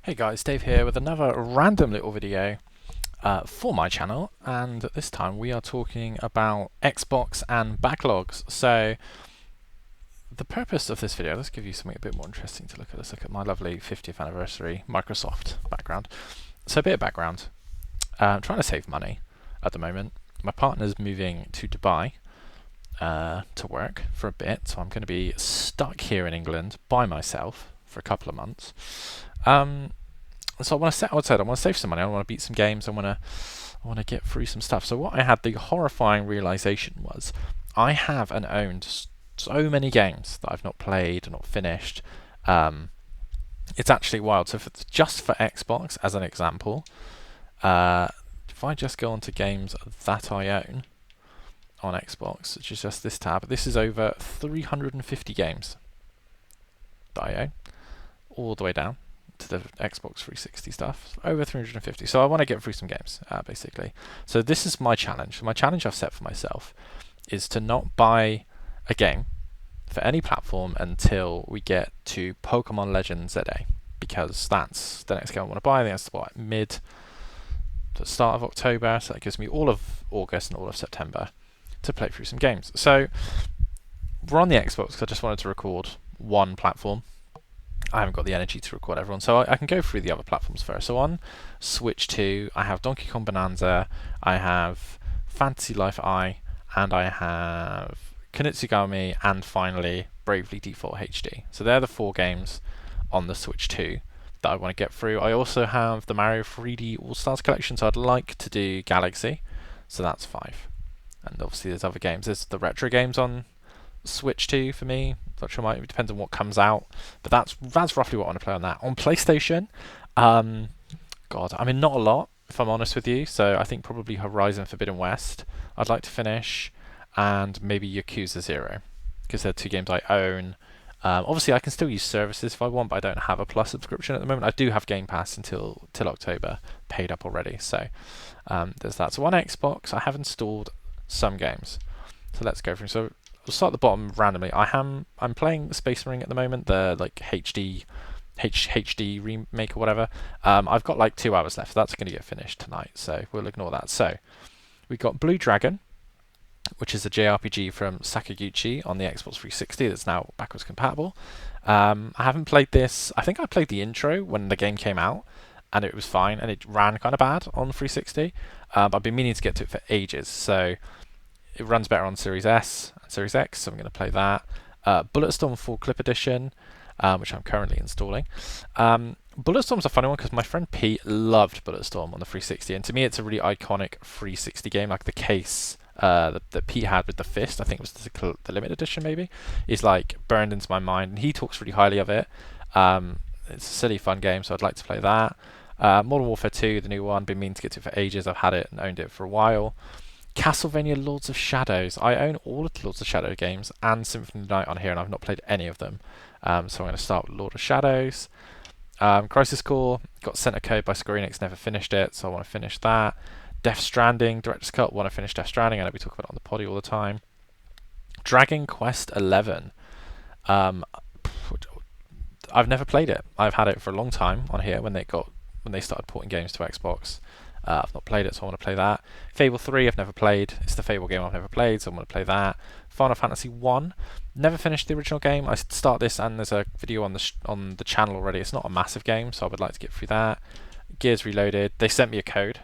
Hey guys, Dave here with another random little video for my channel, and this time we are talking about Xbox and backlogs. So the purpose of this video, let's give you something a bit more interesting to look at. Let's look at my lovely 50th anniversary Microsoft background. So a bit of background. I'm trying to save money at the moment. My partner's moving to Dubai to work for a bit, so I'm going to be stuck here in England by myself for a couple of months. So I want to save some money. I want to beat some games. I want to get through some stuff. So what I had the horrifying realization was, I have and owned so many games that I've not played or not finished. It's actually wild. So just for Xbox, as an example, if I just go onto games that I own on Xbox, which is just this tab, this is over 350 games that I own, all the way down to the Xbox 360 stuff, over 350. So I want to get through some games, basically. So this is my challenge. My challenge I've set for myself is to not buy a game for any platform until we get to Pokemon Legends ZA, because that's the next game I want to buy. I think that's the start of October, so that gives me all of August and all of September to play through some games. So we're on the Xbox because I just wanted to record one platform. I haven't got the energy to record everyone, so I can go through the other platforms first. So on Switch 2, I have Donkey Kong Bonanza, I have Fantasy Life I, and I have Kunitsugami, and finally Bravely Default HD. So they're the 4 games on the Switch 2 that I want to get through. I also have the Mario 3D All-Stars collection, so I'd like to do Galaxy, so that's 5. And obviously there's other games. There's the retro games on Switch 2 for me. It depends on what comes out, but that's roughly what I want to play on that. On PlayStation, God, I mean, not a lot, if I'm honest with you. So I think probably Horizon Forbidden West I'd like to finish, and maybe Yakuza 0, because they're 2 games I own. Obviously I can still use services if I want, but I don't have a Plus subscription at the moment. I do have Game Pass till October, paid up already. So there's that. So on Xbox, I have installed some games. So let's go through. So we'll start at the bottom randomly. I'm playing Space Marine at the moment, the like HD remake or whatever. I've got like 2 hours left. That's going to get finished tonight, so we'll ignore that. So we've got Blue Dragon, which is a JRPG from Sakaguchi on the Xbox 360 that's now backwards compatible. I haven't played this. I think I played the intro when the game came out, and it was fine, and it ran kind of bad on 360. But I've been meaning to get to it for ages, so it runs better on Series S and Series X, so I'm going to play that. Bulletstorm Full Clip Edition, which I'm currently installing. Bulletstorm's a funny one because my friend Pete loved Bulletstorm on the 360, and to me it's a really iconic 360 game. Like the case that Pete had with the fist, I think it was the limited edition maybe, is like burned into my mind, and he talks really highly of it. It's a silly fun game, so I'd like to play that. Modern Warfare 2, the new one, been meaning to get to it for ages. I've had it and owned it for a while. Castlevania Lords of Shadows. I own all of the Lords of Shadow games and Symphony of the Night on here, and I've not played any of them. So I'm going to start with Lord of Shadows. Crisis Core, got sent a code by Square Enix, never finished it, so I want to finish that. Death Stranding, Director's Cut, want to finish Death Stranding. I know we talk about it on the poddy all the time. Dragon Quest 11. I've never played it. I've had it for a long time on here when they started porting games to Xbox. I've not played it, so I want to play that. Fable 3, I've never played. It's the Fable game I've never played, so I want to play that. Final Fantasy 1, never finished the original game. I start this, and there's a video on the channel already. It's not a massive game, so I would like to get through that. Gears Reloaded, they sent me a code,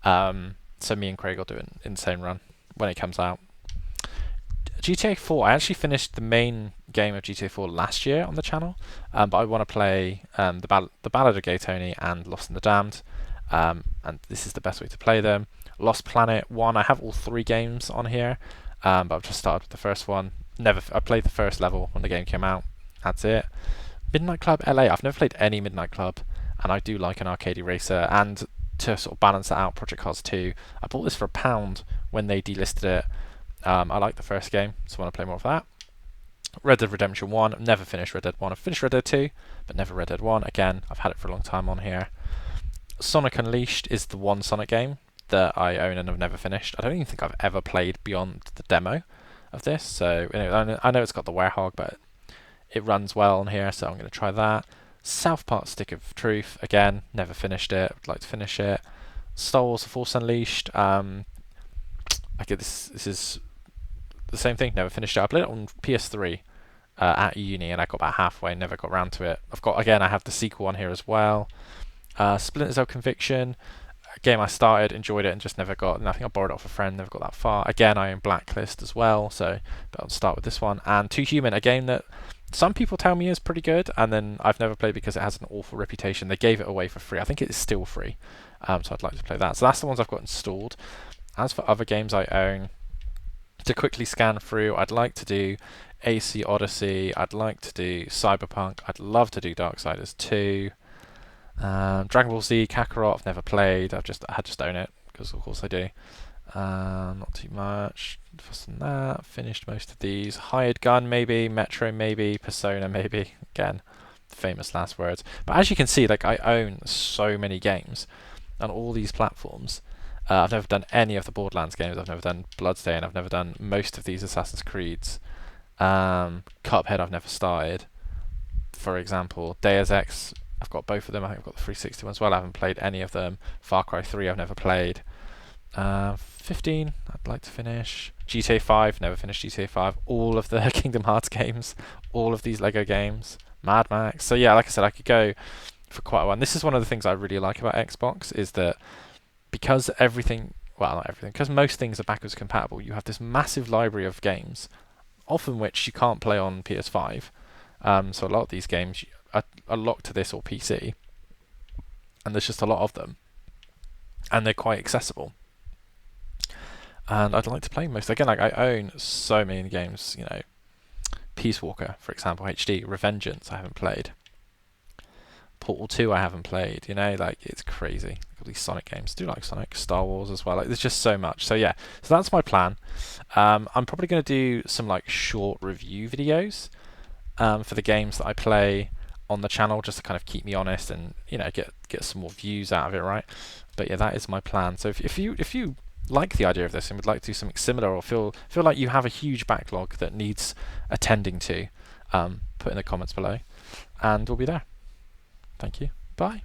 so me and Craig will do an insane run when it comes out. GTA 4, I actually finished the main game of GTA 4 last year on the channel, but I want to play the Ballad of Gay Tony and Lost and the Damned. And this is the best way to play them. Lost Planet 1, I have all 3 games on here, but I've just started with the first one. I played the first level when the game came out. That's it. Midnight Club LA, I've never played any Midnight Club, and I do like an arcade racer. And to sort of balance that out, Project Cars 2, I bought this for £1 when they delisted it. I like the first game, so I want to play more of that. Red Dead Redemption 1, I've never finished Red Dead 1. I've finished Red Dead 2, but never Red Dead 1. Again, I've had it for a long time on here. Sonic Unleashed is the one Sonic game that I own and have never finished. I don't even think I've ever played beyond the demo of this, so I know it's got the Werehog, but it runs well on here, so I'm going to try that. South Park Stick of Truth, again, never finished it. Would like to finish it. Star Wars: The Force Unleashed. I get this is the same thing. Never finished it. I played it on PS3 at uni, and I got about halfway. Never got around to it. I have the sequel on here as well. Splinter Cell Conviction. A game I started, enjoyed it, and just never got. And I think I borrowed it off a friend. Never got that far. Again, I own Blacklist as well, so but I'll start with this one. And Too Human, a game that some people tell me is pretty good, and then I've never played because it has an awful reputation. They gave it away for free. I think it is still free, so I'd like to play that. So that's the ones I've got installed. As for other games I own, to quickly scan through, I'd like to do AC Odyssey. I'd like to do Cyberpunk. I'd love to do Darksiders 2. Dragon Ball Z Kakarot, never played. I just own it because of course I do. Not too much. Fuss on that. Finished most of these. Hired Gun maybe. Metro maybe. Persona maybe. Again, famous last words. But as you can see, like I own so many games on all these platforms. I've never done any of the Borderlands games. I've never done Bloodstain. I've never done most of these Assassin's Creeds. Cuphead I've never started. For example, Deus Ex, I've got both of them. I think I've got the 360 ones as well. I haven't played any of them. Far Cry 3 I've never played. 15 I'd like to finish. GTA 5, never finished GTA 5. All of the Kingdom Hearts games. All of these Lego games. Mad Max. So yeah, like I said, I could go for quite a while. And this is one of the things I really like about Xbox is that because everything, well not everything, because most things are backwards compatible, you have this massive library of games, often which you can't play on PS5. So a lot of these games are locked to this or PC, and there's just a lot of them, and they're quite accessible. And I'd like to play most. Again, like I own so many games, you know, Peace Walker, for example, HD, Revengeance I haven't played. Portal 2 I haven't played, you know, like it's crazy. All these Sonic games, do like Sonic, Star Wars as well. Like there's just so much. So yeah, so that's my plan. I'm probably going to do some like short review videos for the games that I play on the channel, just to kind of keep me honest and you know get some more views out of it, right? But yeah, that is my plan. So if you like the idea of this and would like to do something similar, or feel like you have a huge backlog that needs attending to, put in the comments below, and we'll be there. Thank you. Bye.